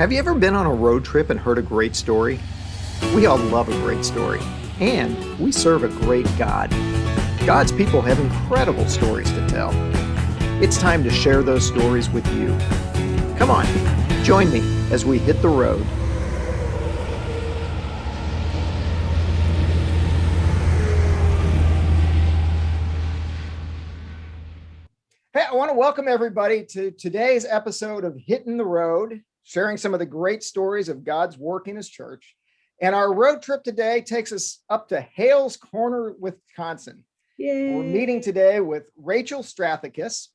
Have you ever been on a road trip and heard a great story? We all love a great story, and we serve a great God. God's people have incredible stories to tell. It's time to share those stories with you. Come on, join me as we hit the road. Hey, I want to welcome everybody to today's episode of Hitting the Road, sharing some of the great stories of God's work in His church. And our road trip today takes us up to Hales Corner, Wisconsin. Yay. We're meeting today with Rachel Stathakis,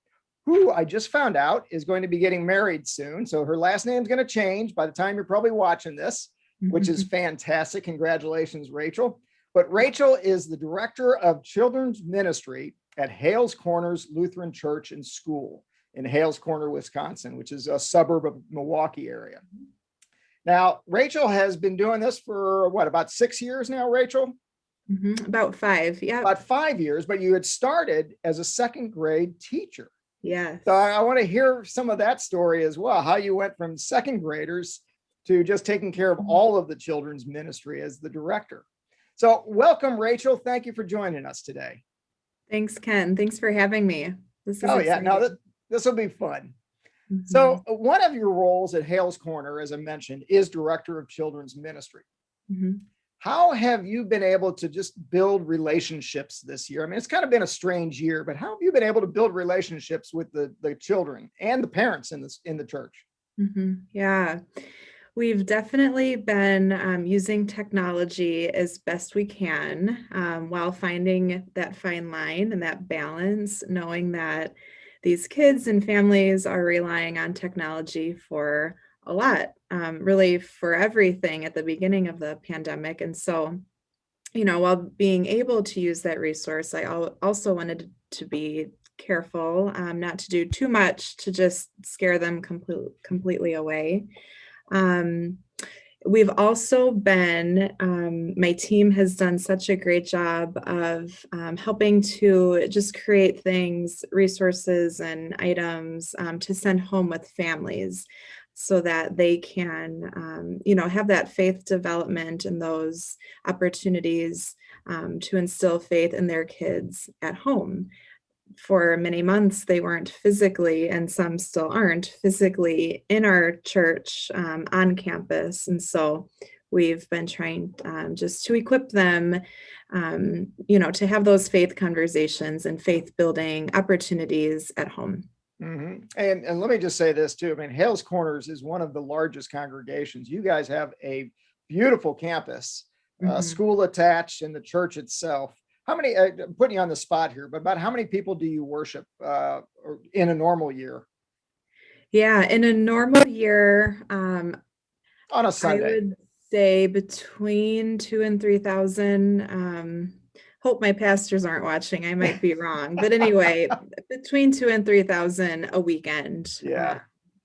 who I just found out is going to be getting married soon. So her last name's going to change by the time you're probably watching this, which is fantastic. Congratulations, Rachel. But Rachel is the director of children's ministry at Hales Corners Lutheran Church and School in Hales Corner, Wisconsin, which is a suburb of Milwaukee area. Now, Rachel has been doing this for about 6 years now, Rachel? About 5, yeah. About 5 years, but you had started as a second grade teacher. Yeah. So I want to hear some of that story as well, how you went from second graders to just taking care of all of the children's ministry as the director. So welcome, Rachel. Thank you for joining us today. Thanks, Ken. Thanks for having me. This is exciting. Now this will be fun. So one of your roles at Hales Corner, as I mentioned, is director of children's ministry. How have you been able to just build relationships this year? I mean, it's kind of been a strange year, but how have you been able to build relationships with the children and the parents in the church? Yeah, we've definitely been using technology as best we can while finding that fine line and that balance, knowing that these kids and families are relying on technology for a lot, really for everything at the beginning of the pandemic. And so, while being able to use that resource, I also wanted to be careful not to do too much to just scare them completely away. We've also been, my team has done such a great job of helping to just create things, resources and items to send home with families so that they can, have that faith development and those opportunities to instill faith in their kids at home. For many months, they weren't physically, and some still aren't physically in our church on campus. And so we've been trying just to equip them, to have those faith conversations and faith building opportunities at home. And let me just say this too. I mean, Hales Corners is one of the largest congregations. You guys have a beautiful campus, school attached, and the church itself. How many, I'm putting you on the spot here, but about how many people do you worship in a normal year? Yeah, in a normal year, on a Sunday, I would say between 2,000 and 3,000. Hope my pastors aren't watching. I might be wrong, but anyway, between 2,000 and 3,000 a weekend. Yeah,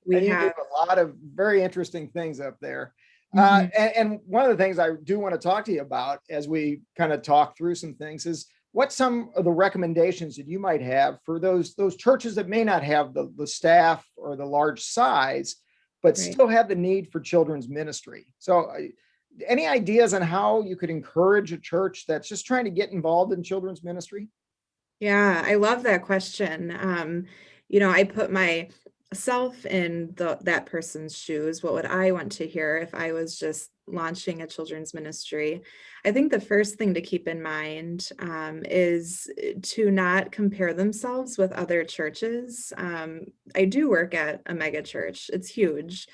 we have a lot of very interesting things up there. And one of the things I do want to talk to you about as we kind of talk through some things is what some of the recommendations that you might have for those churches that may not have the staff or the large size, but still have the need for children's ministry. So any ideas on how you could encourage a church that's just trying to get involved in children's ministry? Yeah, I love that question. I put myself in that person's shoes. What would I want to hear if I was just launching a children's ministry? I think the first thing to keep in mind is to not compare themselves with other churches. I do work at a mega church. It's huge,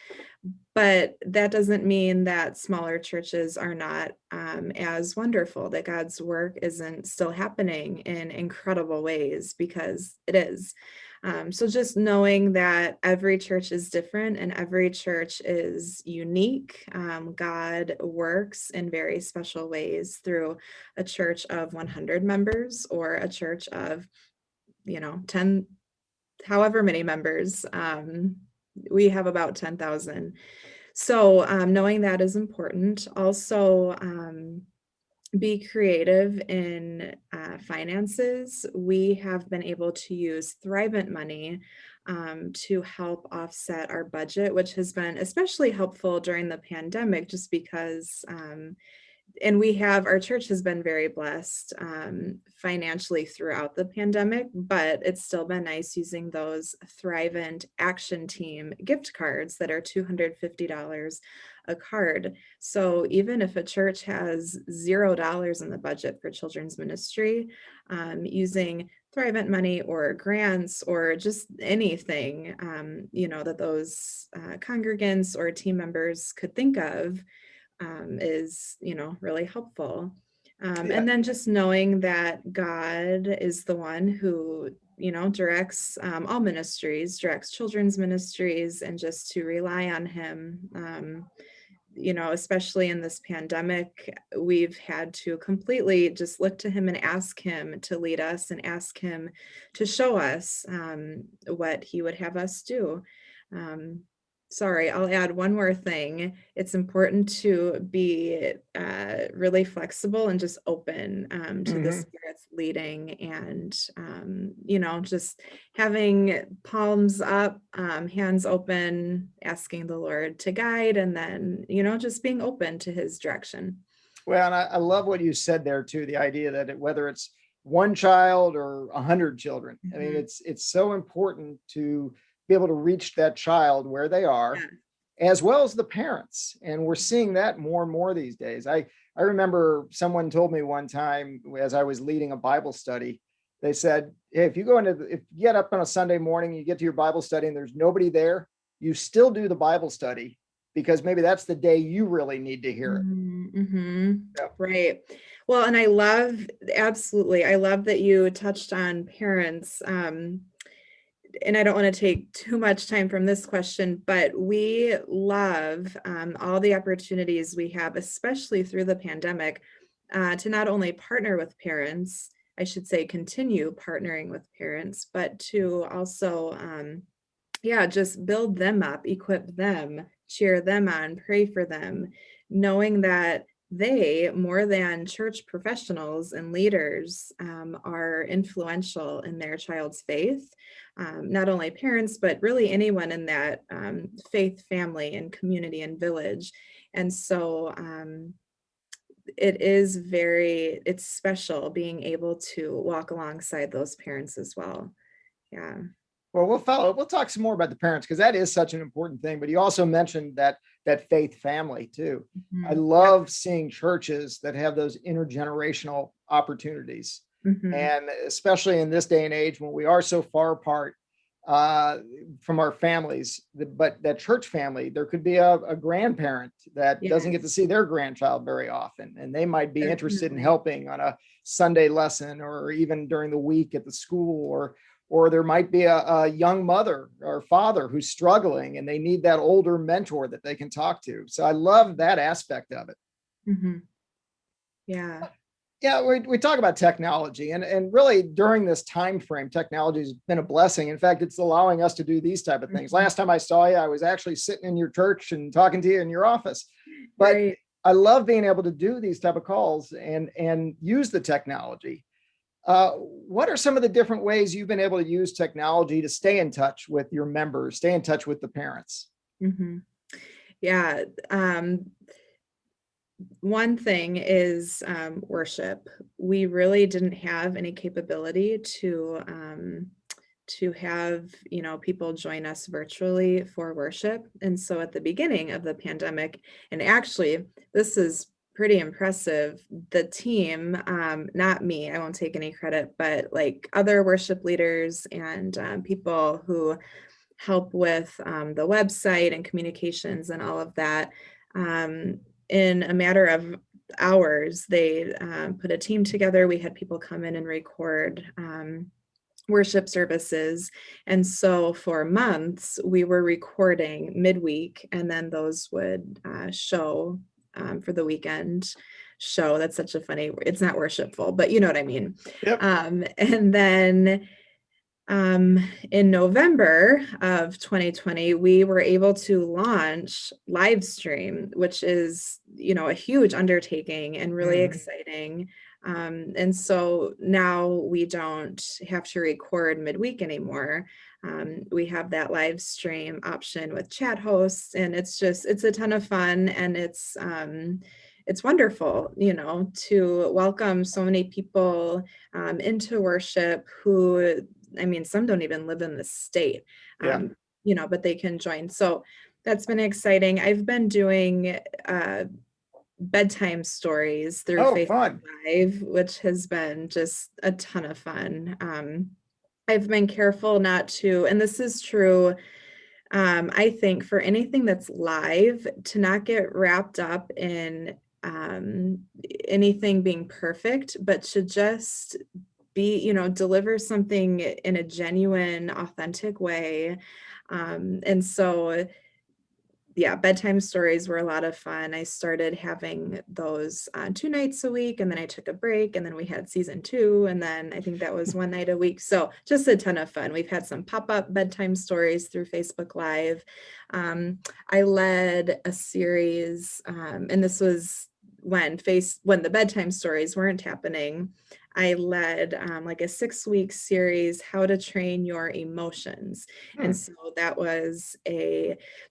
but that doesn't mean that smaller churches are not as wonderful, that God's work isn't still happening in incredible ways, because it is. So just knowing that every church is different and every church is unique. God works in very special ways through a church of 100 members or a church of, 10, however many members. We have about 10,000. So knowing that is important. Also, be creative in finances. We have been able to use Thrivent money to help offset our budget, which has been especially helpful during the pandemic, just because and our church has been very blessed financially throughout the pandemic, but it's still been nice using those Thrivent Action Team gift cards that are $250 a card. So even if a church has $0 in the budget for children's ministry, using Thrivent money or grants or just anything, that those congregants or team members could think of, is, really helpful. And then just knowing that God is the one who, directs all ministries, directs children's ministries, and just to rely on him. Especially in this pandemic, we've had to completely just look to him and ask him to lead us and ask him to show us what he would have us do. Sorry, I'll add one more thing. It's important to be really flexible and just open to the Spirit's leading, and just having palms up, hands open, asking the Lord to guide, and then just being open to his direction. Well, and I love what you said there too, the idea that whether it's one child or 100 children, I mean, it's so important to be able to reach that child where they are, as well as the parents. And we're seeing that more and more these days. I remember someone told me one time as I was leading a Bible study, they said, hey, if you get up on a Sunday morning, you get to your Bible study and there's nobody there, you still do the Bible study, because maybe that's the day you really need to hear it. Yep. Right. Well, and I love that you touched on parents. And I don't want to take too much time from this question, but we love all the opportunities we have, especially through the pandemic, to not only partner with parents, I should say continue partnering with parents, but to also, just build them up, equip them, cheer them on, pray for them, knowing that they, more than church professionals and leaders, are influential in their child's faith. Not only parents, but really anyone in that faith family and community and village. And so it's special being able to walk alongside those parents as well. Yeah. Well, we'll talk some more about the parents, because that is such an important thing. But you also mentioned that faith family too. I love seeing churches that have those intergenerational opportunities. And especially in this day and age when we are so far apart from our families, but that church family, there could be a grandparent that doesn't get to see their grandchild very often, and they might be interested in helping on a Sunday lesson or even during the week at the school, or there might be a young mother or father who's struggling and they need that older mentor that they can talk to. So I love that aspect of it. Yeah. Yeah, we talk about technology, and really during this time frame, technology has been a blessing. In fact, it's allowing us to do these type of things. Last time I saw you, I was actually sitting in your church and talking to you in your office. But I love being able to do these type of calls and use the technology. What are some of the different ways you've been able to use technology to stay in touch with your members, stay in touch with the parents? Yeah. One thing is worship. We really didn't have any capability to have people join us virtually for worship. And so at the beginning of the pandemic, and actually this is pretty impressive, the team, not me, I won't take any credit, but like other worship leaders and people who help with the website and communications and all of that, in a matter of hours, they put a team together. We had people come in and record worship services. And so for months, we were recording midweek, and then those would show for the weekend show. That's such a funny word. It's not worshipful, but you know what I mean. Yep. And then in November of 2020, we were able to launch live stream, which is, a huge undertaking and really exciting. And so now we don't have to record midweek anymore. We have that live stream option with chat hosts, and it's a ton of fun, and it's wonderful, to welcome so many people into worship who, I mean, some don't even live in the state, Yeah. but they can join. So that's been exciting. I've been doing bedtime stories through Facebook Fun. Live, which has been just a ton of fun. I've been careful not to, and this is true, I think, for anything that's live, to not get wrapped up in anything being perfect, but to just be, deliver something in a genuine, authentic way. And so, yeah, bedtime stories were a lot of fun. I started having those 2 nights a week, and then I took a break, and then we had season 2, and then I think that was 1 night a week. So just a ton of fun. We've had some pop-up bedtime stories through Facebook Live. I led a series, and this was when the bedtime stories weren't happening. I led like a 6-week series, How to Train Your Emotions. And so that was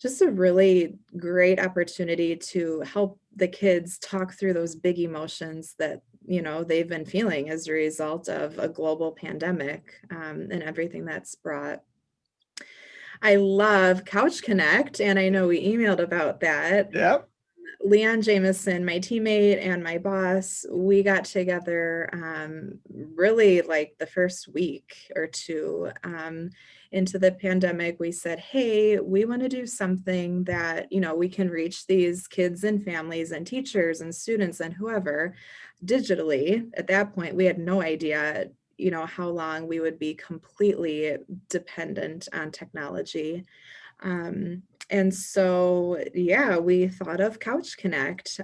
just a really great opportunity to help the kids talk through those big emotions that, they've been feeling as a result of a global pandemic, and everything that's brought. I love Couch Connect, and I know we emailed about that. Yep. Leon Jameson, my teammate and my boss, we got together really like the first week or two into the pandemic. We said, hey, we want to do something that, we can reach these kids and families and teachers and students and whoever digitally. At that point, we had no idea, how long we would be completely dependent on technology. And so, yeah, we thought of Couch Connect,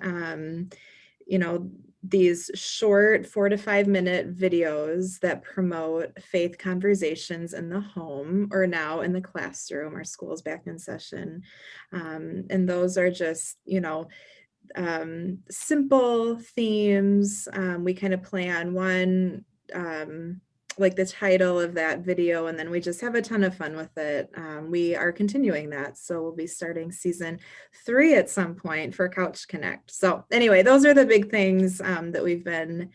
these short 4 to 5 minute videos that promote faith conversations in the home or now in the classroom. Our school's back in session. And those are just, simple themes. We kind of play on one, like the title of that video, and then we just have a ton of fun with it. We are continuing that, so we'll be starting season 3 at some point for Couch Connect. So anyway, those are the big things that we've been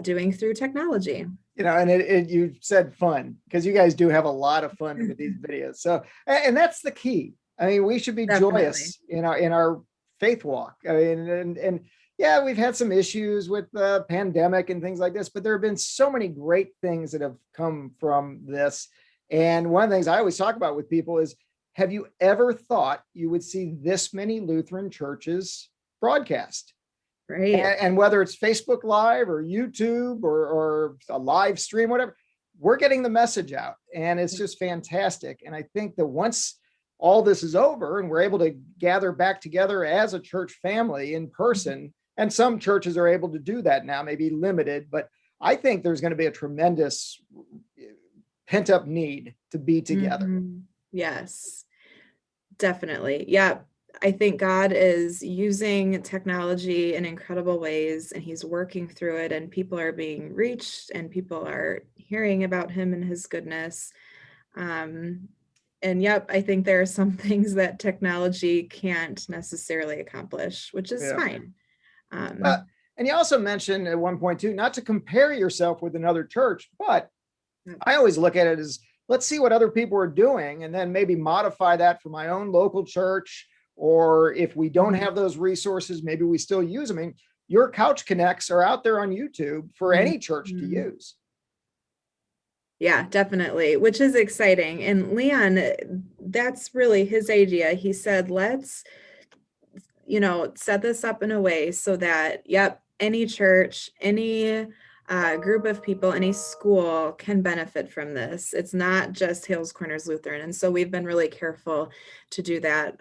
doing through technology. And you said fun, because you guys do have a lot of fun with these videos. So, and that's the key. I mean, we should be Definitely. joyous, in our faith walk. I mean, and yeah, we've had some issues with the pandemic and things like this, but there have been so many great things that have come from this. And one of the things I always talk about with people is, have you ever thought you would see this many Lutheran churches broadcast? Right. And whether it's Facebook Live or YouTube or a live stream, whatever, we're getting the message out, and it's just fantastic. And I think that once all this is over and we're able to gather back together as a church family in person, and some churches are able to do that now, maybe limited, but I think there's going to be a tremendous pent up need to be together. Mm-hmm. Yes, definitely. Yeah. I think God is using technology in incredible ways, and he's working through it, and people are being reached, and people are hearing about him and his goodness. And yep, I think there are some things that technology can't necessarily accomplish, which is fine. And you also mentioned at one point too, not to compare yourself with another church, but I always look at it as, let's see what other people are doing, and then maybe modify that for my own local church. Or if we don't have those resources, maybe we still use them. I mean, your Couch Connects are out there on YouTube for any church to use. Yeah, definitely, which is exciting. And Leon, that's really his idea. He said, let's, set this up in a way so that, any church, any group of people, any school can benefit from this. It's not just Hales Corners Lutheran. And so we've been really careful do that.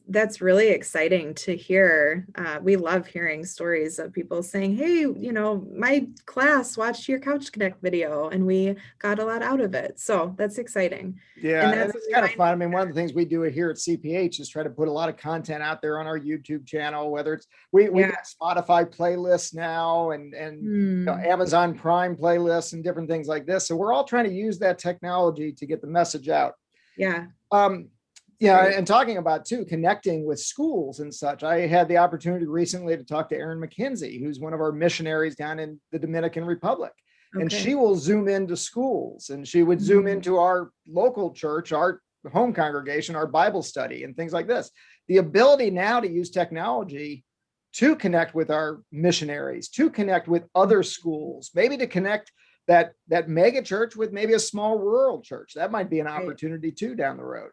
That's really exciting to hear. We love hearing stories of people saying, hey, my class watched your Couch Connect video and we got a lot out of it. So that's exciting. Yeah, And and that's it's kind of fun. I mean, one of the things we do here at CPH is try to put a lot of content out there on our YouTube channel, whether it's we got Spotify playlists now and Amazon Prime playlists and different things like this. So we're all trying to use that technology to get the message out. Yeah. And talking about too, connecting with schools and such. I had the opportunity recently to talk to Erin McKenzie, who's one of our missionaries down in the Dominican Republic. And she will zoom into schools, and she would zoom into our local church, our home congregation, our Bible study, and things like this. The ability now to use technology to connect with our missionaries, to connect with other schools, maybe to connect that mega church with maybe a small rural church. That might be an opportunity too down the road.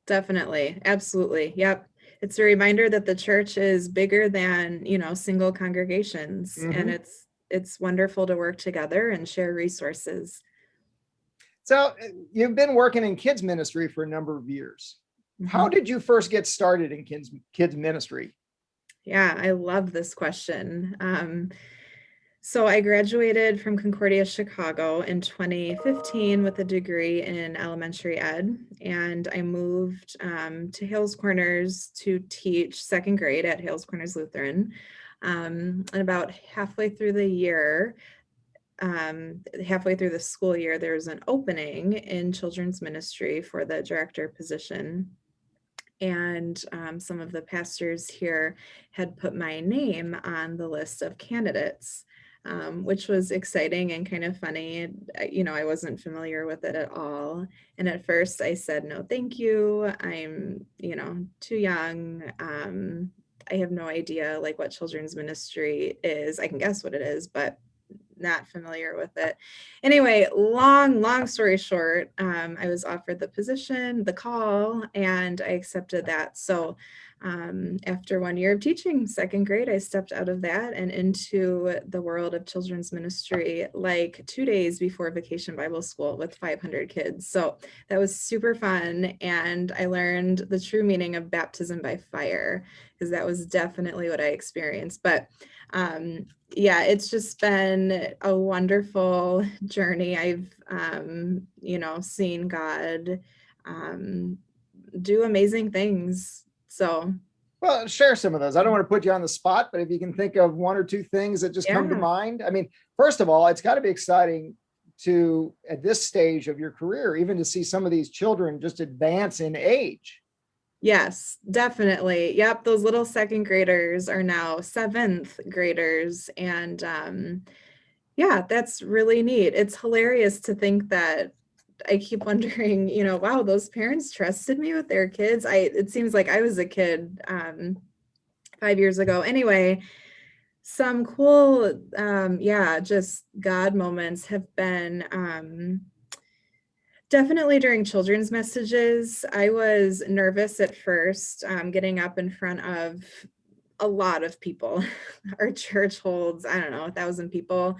Definitely. Absolutely. Yep. It's a reminder that the church is bigger than, single congregations, and it's wonderful to work together and share resources. So you've been working in kids ministry for a number of years. How did you first get started in kids ministry? Yeah, I love this question. So I graduated from Concordia, Chicago in 2015 with a degree in elementary ed, and I moved to Hales Corners to teach second grade at Hales Corners Lutheran. And about halfway through the school year, there was an opening in children's ministry for the director position. And some of the pastors here had put my name on the list of candidates, which was exciting and kind of funny. I wasn't familiar with it at all. And at first I said, no, thank you. I'm, too young. I have no idea what children's ministry is. I can guess what it is, but not familiar with it. Anyway, long story short, I was offered the position, the call, and I accepted that. So after 1 year of teaching second grade, I stepped out of that and into the world of children's ministry 2 days before Vacation Bible School with 500 kids. So that was super fun. And I learned the true meaning of baptism by fire, because that was definitely what I experienced. But it's just been a wonderful journey. I've, seen God do amazing things. So, well, share some of those. I don't want to put you on the spot, but if you can think of one or two things that just come to mind. I mean, first of all, it's got to be exciting to, at this stage of your career, even to see some of these children just advance in age. Yes, definitely. Yep. Those little second graders are now seventh graders. And that's really neat. It's hilarious to think that. I keep wondering, wow, those parents trusted me with their kids. It seems like I was a kid 5 years ago. Anyway, some cool, just God moments have been definitely during children's messages. I was nervous at first, getting up in front of a lot of people. Our church holds, 1,000 people.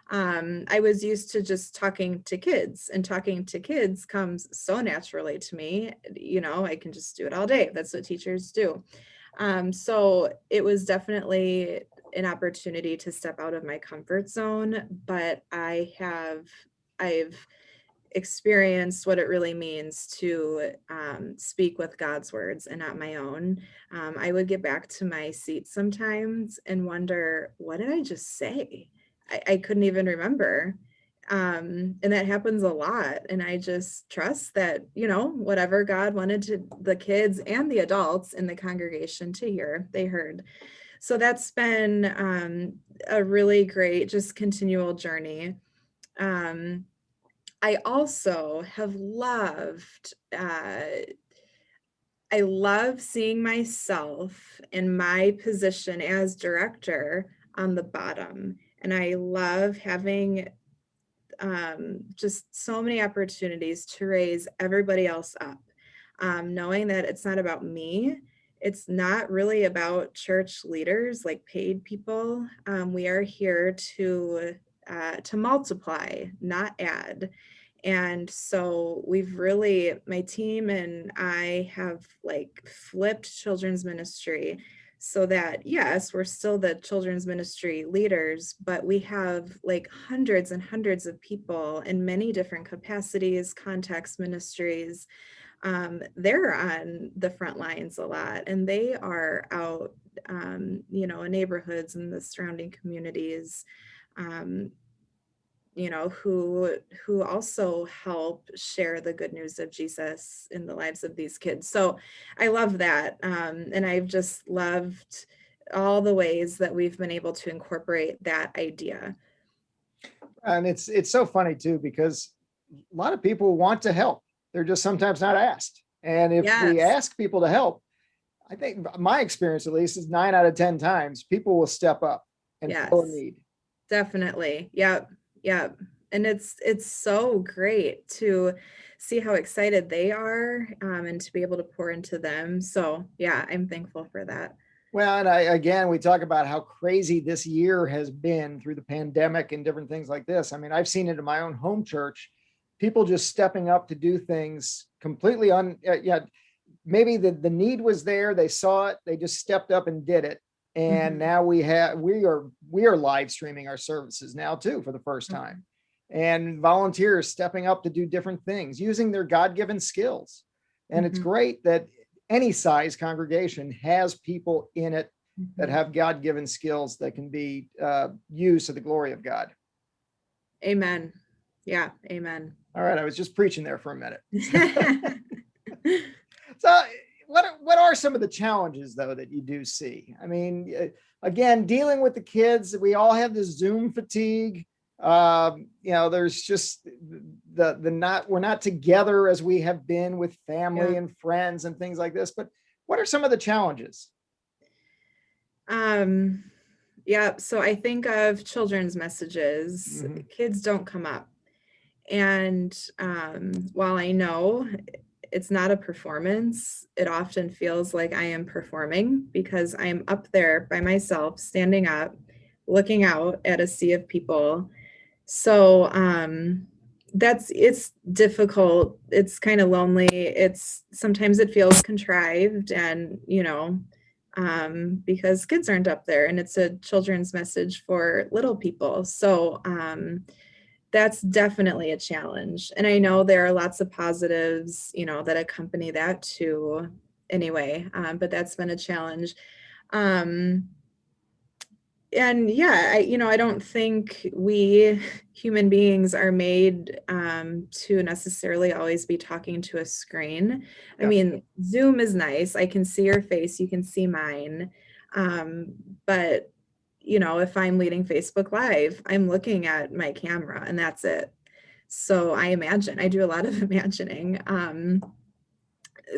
I was used to just talking to kids, and talking to kids comes so naturally to me. I can just do it all day. That's what teachers do. So it was definitely an opportunity to step out of my comfort zone, but I've experienced what it really means to speak with God's words and not my own. I would get back to my seat sometimes and wonder, what did I just say? I couldn't even remember. And that happens a lot. And I just trust that, whatever God wanted to the kids and the adults in the congregation to hear, they heard. So that's been a really great, just continual journey. I also have loved, I love seeing myself in my position as director on the bottom. And I love having just so many opportunities to raise everybody else up, knowing that it's not about me. It's not really about church leaders, like paid people. We are here to multiply, not add. And so we've really, my team and I have like flipped children's ministry so that, yes, we're still the children's ministry leaders, but we have like hundreds and hundreds of people in many different capacities, context ministries. They're on the front lines a lot, and they are out, in neighborhoods and the surrounding communities, um, who also help share the good news of Jesus in the lives of these kids. So I love that. And I've just loved all the ways that we've been able to incorporate that idea. And it's so funny too, because a lot of people want to help. They're just sometimes not asked. And if we Yes. ask people to help, I think my experience at least is 9 out of 10 times people will step up and fill a Yes, need. definitely. Yep. Yep. And it's so great to see how excited they are, and to be able to pour into them. So yeah, I'm thankful for that. Well, and again, we talk about how crazy this year has been through the pandemic and different things like this. I mean, I've seen it in my own home church, people just stepping up to do things completely maybe the need was there, they saw it, they just stepped up and did it. And Mhm. now we are live streaming our services now too for the first time. And volunteers stepping up to do different things using their God-given skills. And it's Mhm. great that any size congregation has people in it that Mhm. have God-given skills that can be used to the glory of God. Amen. Yeah, amen. All right, I was just preaching there for a minute. So what are some of the challenges though that you do see? I mean, again, dealing with the kids, we all have this Zoom fatigue. There's just the not we're not together as we have been with family Yeah. and friends and things like this. But what are some of the challenges? Um, yeah, so I think of children's messages, Mhm. kids don't come up. And while I know it's not a performance, it often feels like I am performing because I'm up there by myself, standing up, looking out at a sea of people. So it's difficult. It's kind of lonely. It's sometimes it feels contrived, and because kids aren't up there and it's a children's message for little people. So that's definitely a challenge. And I know there are lots of positives, that accompany that too, anyway, but that's been a challenge. Um, and yeah, I don't think we human beings are made to necessarily always be talking to a screen. I Yeah. mean, Zoom is nice. I can see your face, you can see mine. But if I'm leading Facebook Live, I'm looking at my camera and that's it. So I do a lot of imagining.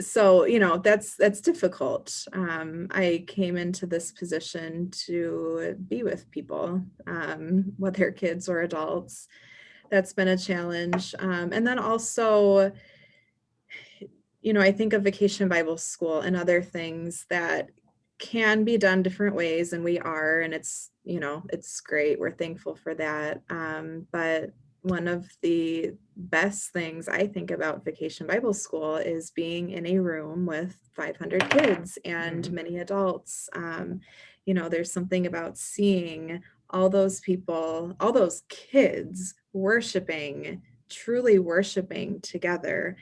So that's difficult. I came into this position to be with people, whether kids or adults. That's been a challenge. And then also, I think of Vacation Bible School and other things that can be done different ways, and we are, and it's great. We're thankful for that. But one of the best things I think about Vacation Bible School is being in a room with 500 kids and Mhm. many adults. There's something about seeing all those people, all those kids worshiping, truly worshiping together.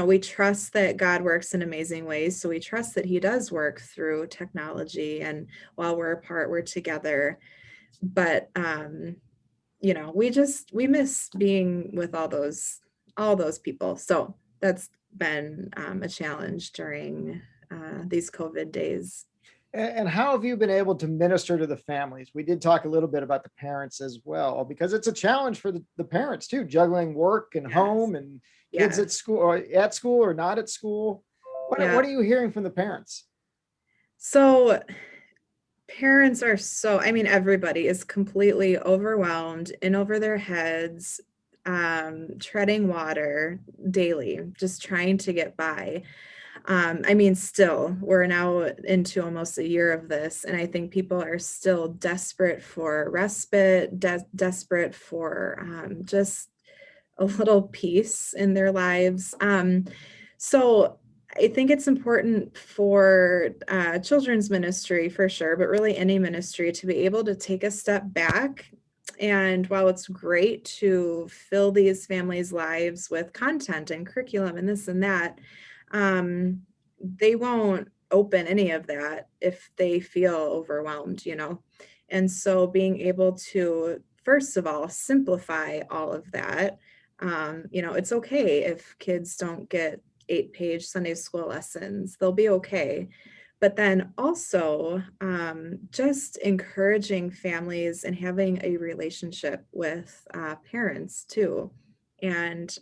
We trust that God works in amazing ways. So we trust that He does work through technology, and while we're apart, we're together. But we miss being with all those people. So that's been a challenge during these COVID days. And how have you been able to minister to the families? We did talk a little bit about the parents as well, because it's a challenge for the parents too, juggling work and Yes. home and kids Yes. at school or not at school. What Yeah. are you hearing from the parents? So parents are everybody is completely overwhelmed, in over their heads, treading water daily, just trying to get by. Still, we're now into almost a year of this, and I think people are still desperate for respite, desperate for just a little peace in their lives. So I think it's important for children's ministry for sure, but really any ministry to be able to take a step back. And while it's great to fill these families' lives with content and curriculum and this and that, they won't open any of that if they feel overwhelmed, And so being able to, first of all, simplify all of that. It's okay if kids don't get 8-page Sunday school lessons, they'll be okay. But then also just encouraging families and having a relationship with parents too, and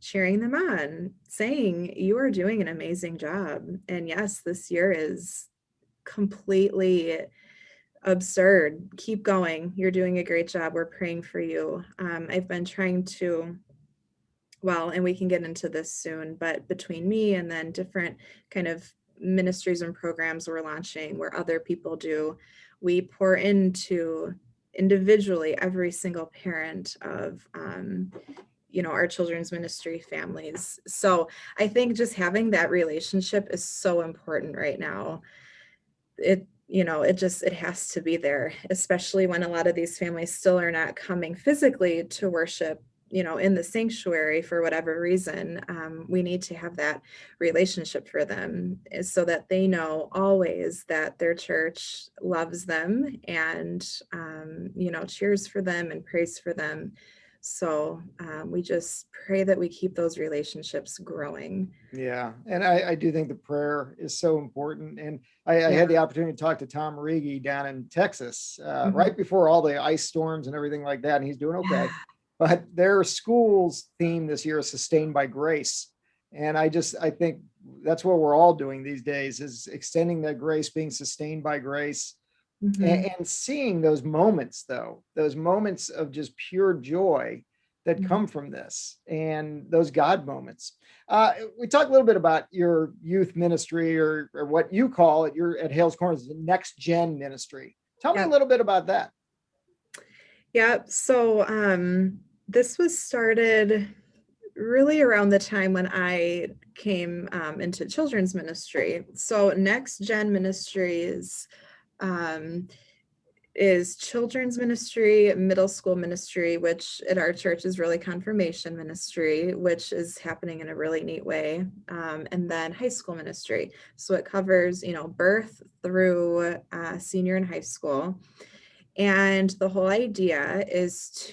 cheering them on, saying, you are doing an amazing job. And yes, this year is completely absurd. Keep going. You're doing a great job. We're praying for you. I've been trying to, and we can get into this soon, but between me and then different kind of ministries and programs we're launching where other people do, we pour into individually every single parent of our children's ministry families. So I think just having that relationship is so important right now. It has to be there, especially when a lot of these families still are not coming physically to worship, in the sanctuary for whatever reason. We need to have that relationship for them so that they know always that their church loves them and, cheers for them and prays for them. So we just pray that we keep those relationships growing. Yeah. And I do think the prayer is so important. And I had the opportunity to talk to Tom Rigi down in Texas right before all the ice storms and everything like that. And he's doing okay. But their school's theme this year is Sustained by Grace. And I think that's what we're all doing these days, is extending that grace, being sustained by grace. And seeing those moments, though, those moments of just pure joy that come from this, and those God moments. We talked a little bit about your youth ministry, or what you call it, you're at Hales Corners, the next gen ministry. Tell me a little bit about that. Yeah. So this was started really around the time when I came into children's ministry. So Next Gen Ministries is children's ministry, middle school ministry, which at our church is really confirmation ministry, which is happening in a really neat way, and then high school ministry. So it covers, birth through senior in high school. And the whole idea is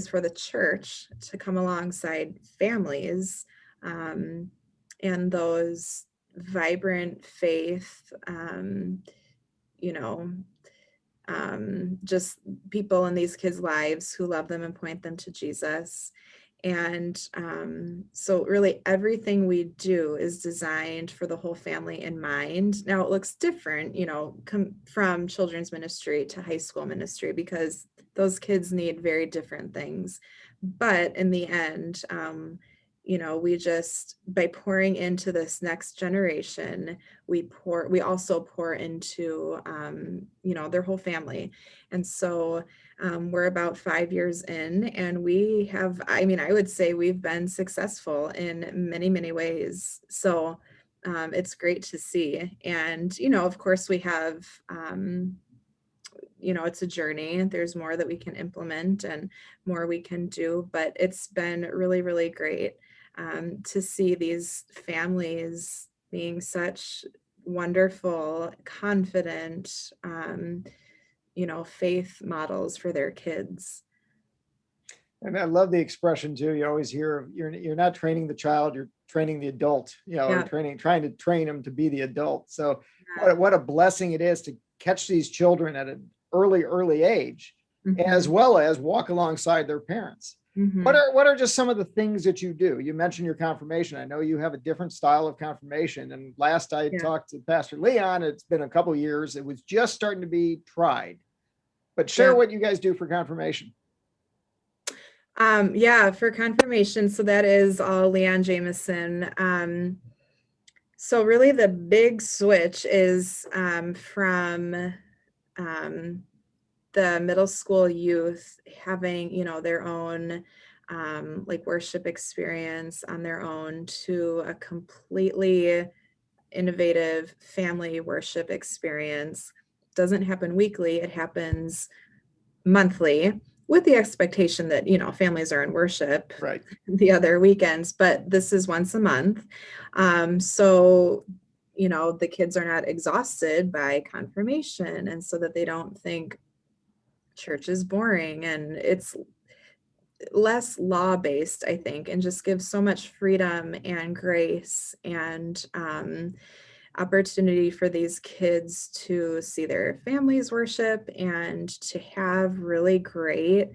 for the church to come alongside families and those vibrant faith, just people in these kids' lives who love them and point them to Jesus. And so really everything we do is designed for the whole family in mind. Now it looks different, from children's ministry to high school ministry, because those kids need very different things. But in the end, we just, by pouring into this next generation, we also pour into, their whole family. And so we're about 5 years in, and we have, I would say we've been successful in many, many ways. So it's great to see. And, of course we have, it's a journey. There's more that we can implement and more we can do, but it's been really, really great to see these families being such wonderful, confident, faith models for their kids. And I love the expression too. You always hear, you're not training the child, you're training the adult, or trying to train them to be the adult. So what a blessing it is to catch these children at an early age, as well as walk alongside their parents. What are just some of the things that you do? You mentioned your confirmation. I know you have a different style of confirmation. And last I talked to Pastor Leon, it's been a couple of years. It was just starting to be tried. But share what you guys do for confirmation. For confirmation. So that is all Leon Jameson. So really the big switch is from the middle school youth having, their own like worship experience on their own to a completely innovative family worship experience. Doesn't happen weekly, it happens monthly, with the expectation that, you know, families are in worship Right. the other weekends, but this is once a month. So, you know, the kids are not exhausted by confirmation, and so that they don't think church is boring, and it's less law-based, I think, and just gives so much freedom and grace and opportunity for these kids to see their families worship and to have really great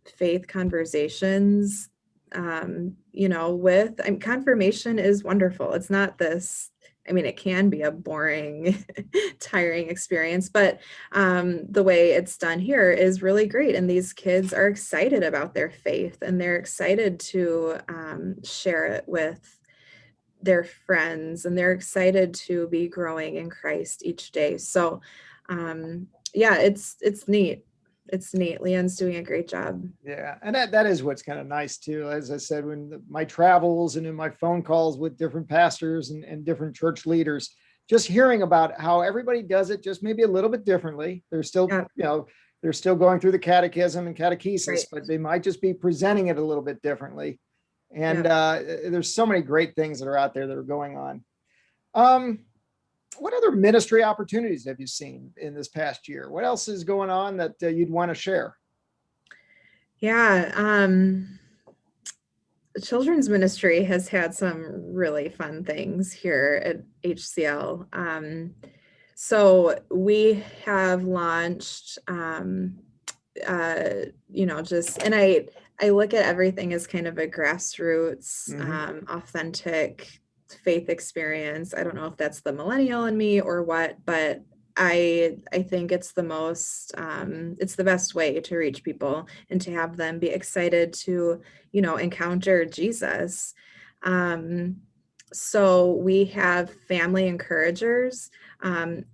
faith conversations. You know, with confirmation is wonderful. It's not this, I mean, it can be a boring, tiring experience, but the way it's done here is really great. And these kids are excited about their faith, and they're excited to share it with their friends, and they're excited to be growing in Christ each day. So yeah, it's neat. It's neat. Leon's doing a great job. Yeah. And that is what's kind of nice too. As I said, my travels and in my phone calls with different pastors and different church leaders, just hearing about how everybody does it just maybe a little bit differently. They're still, Yeah. you know, they're still going through the catechism and catechesis, Right. but they might just be presenting it a little bit differently. And there's so many great things that are out there that are going on. What other ministry opportunities have you seen in this past year? What else is going on that you'd want to share? Yeah. The children's ministry has had some really fun things here at HCL. So we have launched, you know, just, and I look at everything as kind of a grassroots, authentic faith experience. I don't know if that's the millennial in me or what, but I think it's the most, it's the best way to reach people and to have them be excited to, you know, encounter Jesus. So we have family encouragers.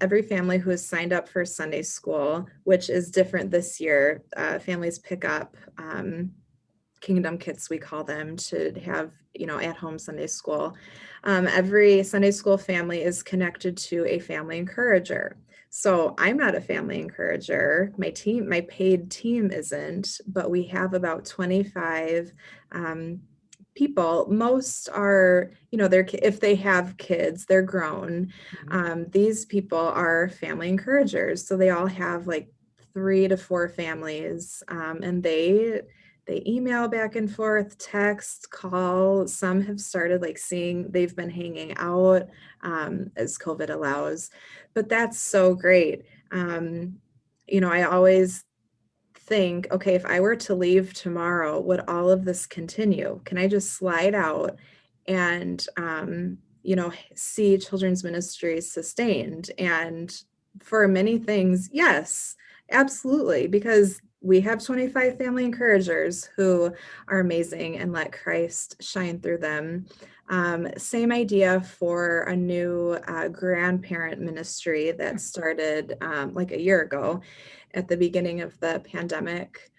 Every family who has signed up for Sunday school, which is different this year, families pick up kingdom kits, we call them, to have, you know, at home Sunday school. Every Sunday school family is connected to a family encourager. So I'm not a family encourager. My paid team isn't, but we have about 25 people. Most are, you know, if they have kids, they're grown. These people are family encouragers. So they all have like 3 to 4 families, and they email back and forth, text, call. Some have started like they've been hanging out as COVID allows, but that's so great. You know, I always think, okay, if I were to leave tomorrow, would all of this continue? Can I just slide out and, you know, see children's ministries sustained? And for many things, yes, absolutely, because we have 25 family encouragers who are amazing and let Christ shine through them. Same idea for a new grandparent ministry that started like a year ago at the beginning of the pandemic.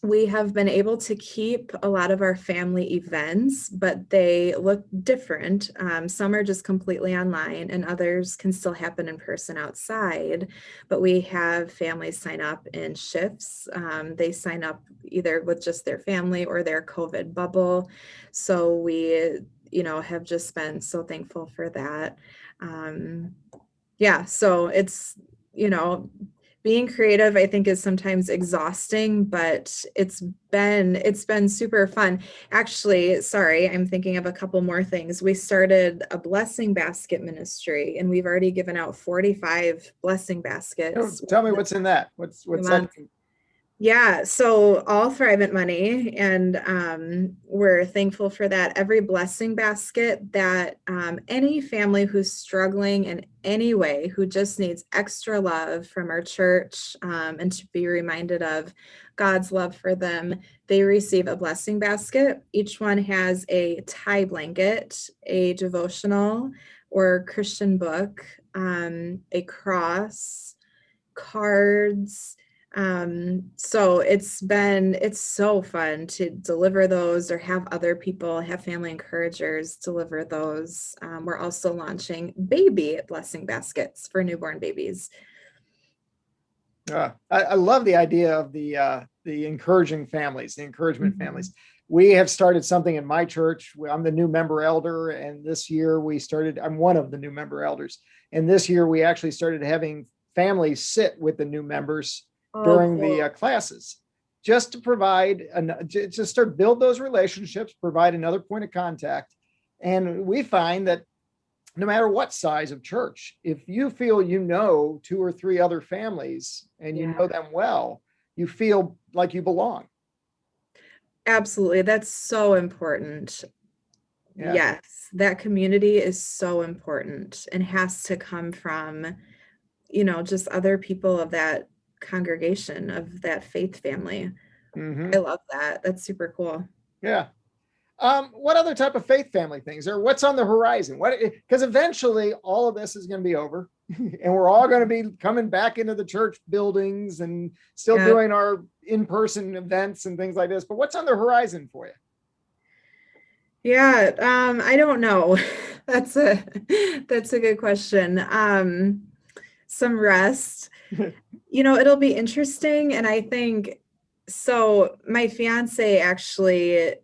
We have been able to keep a lot of our family events, but they look different. Some are just completely online, and others can still happen in person outside. But we have families sign up in shifts. They sign up either with just their family or their COVID bubble. So we, you know, have just been so thankful for that. Yeah, so it's, you know, being creative, I think, is sometimes exhausting, but it's been super fun. Actually, sorry, I'm thinking of a couple more things. We started a blessing basket ministry, and we've already given out 45 blessing baskets. Tell me what's in that. What's that? Yeah, so all Thrivent money, and we're thankful for that. Every blessing basket that any family who's struggling in any way, who just needs extra love from our church, and to be reminded of God's love for them, they receive a blessing basket. Each one has a tie blanket, a devotional or Christian book, a cross, cards, So it's so fun to deliver those or have other people, have family encouragers deliver those. We're also launching baby blessing baskets for newborn babies. I love the idea of the encouraging families, the encouragement Mhm. families. We have started something in my church. I'm the new member elder, and this year I'm one of the new member elders. And this year we actually started having families sit with the new members Oh, during cool. the classes, just to just start build those relationships, provide another point of contact. And we find that no matter what size of church, if you feel you know two or three other families and you know Yeah, them well, you feel like you belong. absolutely. That's so important. Yeah. Yes, that community is so important and has to come from, just other people of that congregation, of that faith family. I Hmm. love that. That's super cool. Yeah. What other type of faith family things, or what's on the horizon? Because eventually all of this is going to be over and we're all going to be coming back into the church buildings and still Yeah. doing our in-person events and things like this. But what's on the horizon for you? Yeah, I don't know. That's a that's a good question. Some rest. It'll be interesting, and I think so. My fiance actually,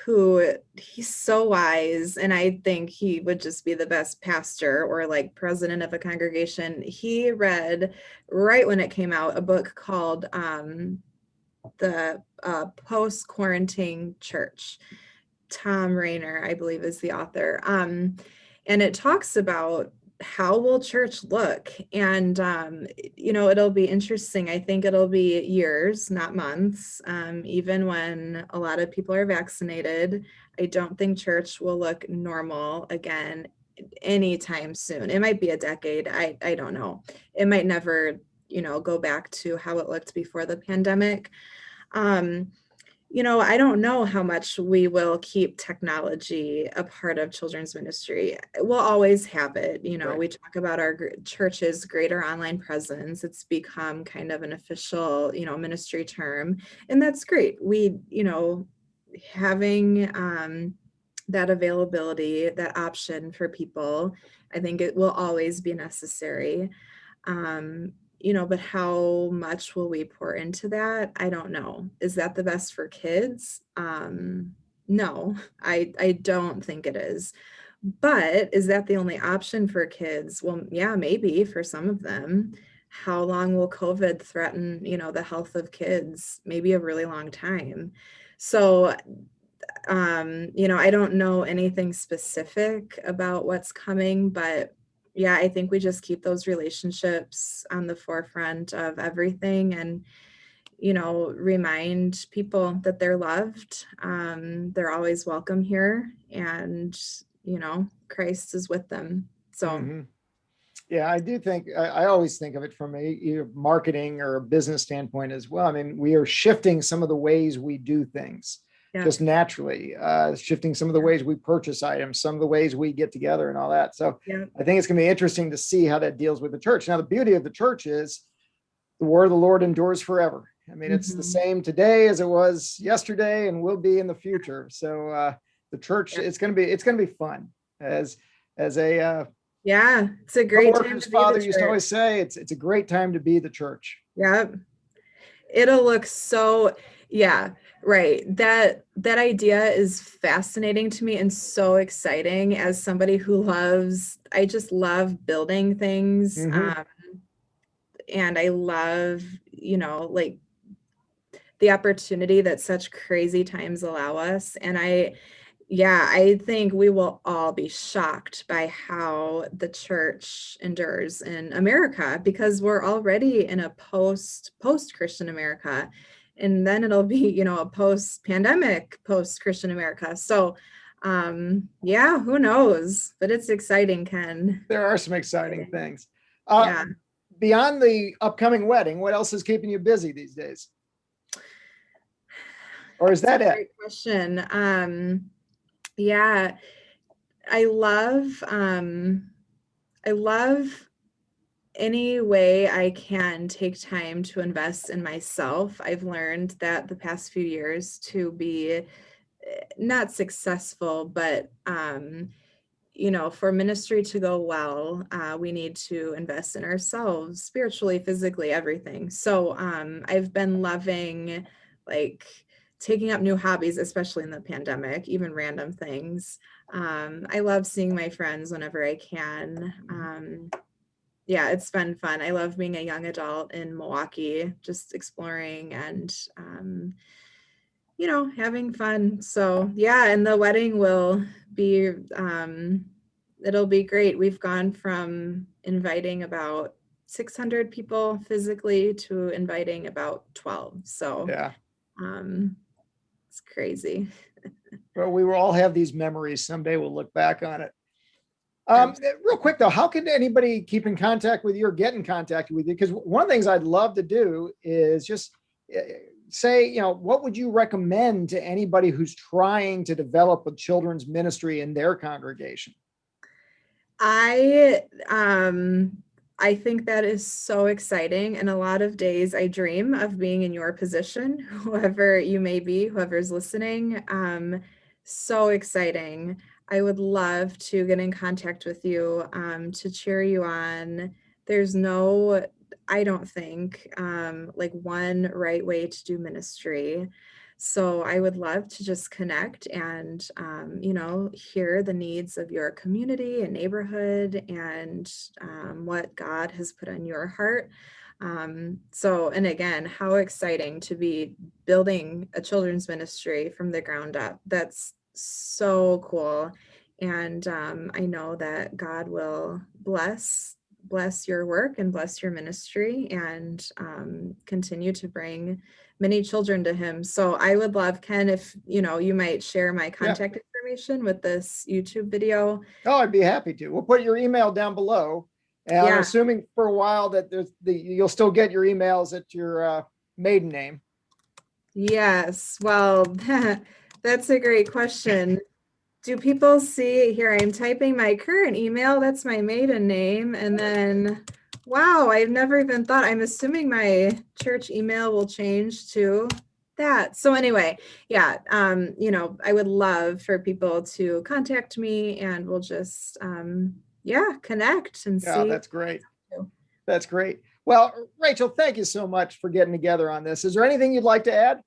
who he's so wise, and I think he would just be the best pastor or like president of a congregation. He read right when it came out a book called the Post Quarantine Church. Tom Rainer, I believe, is the author. And it talks about how will church look? And, it'll be interesting. I think it'll be years, not months. Even when a lot of people are vaccinated, I don't think church will look normal again anytime soon. It might be a decade. I don't know. It might never, go back to how it looked before the pandemic. Um, I don't know how much we will keep technology a part of children's ministry. We'll always have it. Right. We talk about our church's greater online presence. It's become kind of an official, ministry term, and that's great. Having that availability, that option for people, I think it will always be necessary. But how much will we pour into that? I don't know. Is that the best for kids? No, I don't think it is. But is that the only option for kids? Well, yeah, maybe for some of them. How long will COVID threaten, the health of kids? Maybe a really long time. So, I don't know anything specific about what's coming, but yeah, I think we just keep those relationships on the forefront of everything and, remind people that they're loved. They're always welcome here and, Christ is with them. So, Hmm. Yeah, I do think I always think of it from a marketing or a business standpoint as well. I mean, we are shifting some of the ways we do things yeah, just naturally, shifting some of the yeah, ways we purchase items, some of the ways we get together and all that. So yeah. I think it's going to be interesting to see how that deals with the church. Now, the beauty of the church is the word of the Lord endures forever. I mean, it's the Mhm. same today as it was yesterday and will be in the future. So the church, Yeah. it's going to be fun as a Yeah, it's a great time co-worker's to be the father used to church. always say, it's a great time to be the church. Yeah. It'll look so, yeah, right. That idea is fascinating to me and so exciting as somebody who I just love building things. Mm-hmm. And I love, like the opportunity that such crazy times allow us. And I think we will all be shocked by how the church endures in America because we're already in a post-Christian America. And then it'll be, a post-pandemic post-Christian America. So yeah, who knows? But it's exciting, Ken. There are some exciting things. Yeah. Beyond the upcoming wedding, what else is keeping you busy these days? Or is That's a that it? great question. Yeah, I love I love any way I can take time to invest in myself. I've learned that the past few years to be not successful, but for ministry to go well, we need to invest in ourselves spiritually, physically, everything. So I've been loving like taking up new hobbies, especially in the pandemic, even random things. I love seeing my friends whenever I can. Yeah, it's been fun. I love being a young adult in Milwaukee, just exploring and having fun. So yeah, and the wedding will be it'll be great. We've gone from inviting about 600 people physically to inviting about 12. So Yeah. it's crazy. Well, we will all have these memories. Someday we'll look back on it. Absolutely. Real quick though, how can anybody keep in contact with you or get in contact with you? Because one of the things I'd love to do is just say, what would you recommend to anybody who's trying to develop a children's ministry in their congregation? I think that is so exciting. And a lot of days I dream of being in your position, whoever you may be, whoever's listening. So exciting. I would love to get in contact with you to cheer you on. There's no, I don't think, like one right way to do ministry. So I would love to just connect and, hear the needs of your community and neighborhood and what God has put on your heart. And again, how exciting to be building a children's ministry from the ground up. That's so cool. And I know that God will bless your work and bless your ministry and continue to bring many children to him. So I would love, Ken, if you might share my contact information with this YouTube video. Oh, I'd be happy to. We'll put your email down below. And I'm assuming for a while that you'll still get your emails at your maiden name. Yes. Well, that's a great question. Do people see here? I'm typing my current email. That's my maiden name. And then, wow, I've never even thought. I'm assuming my church email will change to that. So anyway, yeah, I would love for people to contact me and we'll just, connect and see. Yeah, that's great. That's great. Well, Rachel, thank you so much for getting together on this. Is there anything you'd like to add?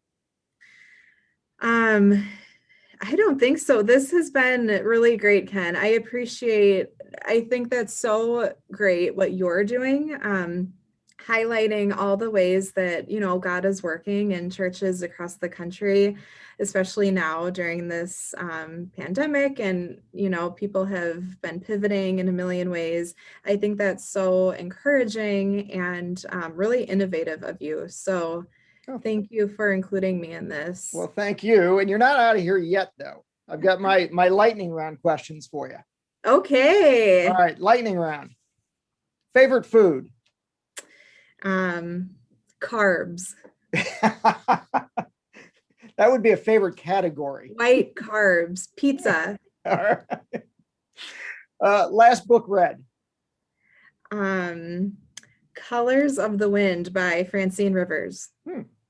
I don't think so. This has been really great, Ken. I think that's so great what you're doing, highlighting all the ways that, God is working in churches across the country, especially now during this pandemic. And, people have been pivoting in a million ways. I think that's so encouraging and really innovative of you. So thank you for including me in this. Well, thank you. And you're not out of here yet, though. I've got my lightning round questions for you. Okay. All right, lightning round. Favorite food? Carbs. That would be a favorite category. White carbs. Pizza. All right. Last book read? Colors of the Wind by Francine Rivers.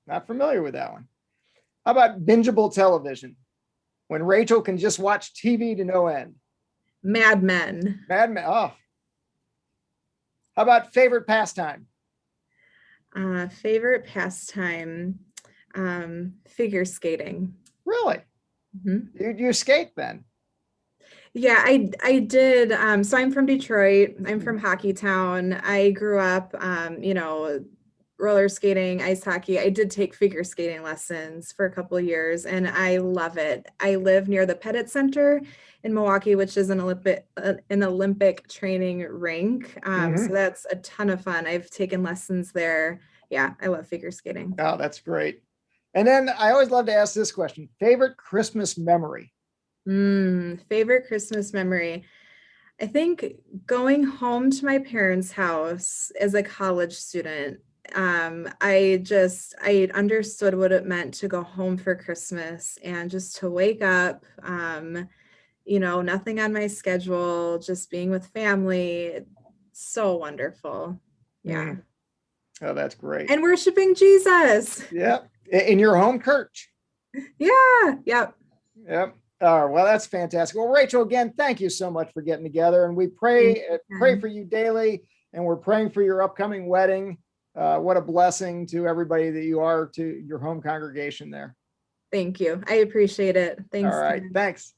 Not familiar with that one. How about bingeable television? When Rachel can just watch TV to no end. Mad Men. Mad Men. Oh. How about favorite pastime? Favorite pastime, figure skating. Really? Mm-hmm. You skate then? Yeah, I did. So I'm from Detroit. I'm from Hockey Town. I grew up, roller skating, ice hockey. I did take figure skating lessons for a couple of years and I love it. I live near the Pettit Center in Milwaukee, which is an Olympic training rink. So that's a ton of fun. I've taken lessons there. Yeah, I love figure skating. Oh, that's great. And then I always love to ask this question. Favorite Christmas memory? Favorite Christmas memory. I think going home to my parents' house as a college student. I understood what it meant to go home for Christmas and just to wake up, nothing on my schedule, just being with family. So wonderful. Yeah. Oh, that's great. And worshiping Jesus. Yep. In your home church. Yeah. Yep. Yep. All right. Well, that's fantastic. Well, Rachel, again, thank you so much for getting together. And we pray for you daily. And we're praying for your upcoming wedding. What a blessing to everybody that you are to your home congregation there. Thank you. I appreciate it. Thanks. All right. Ken. Thanks.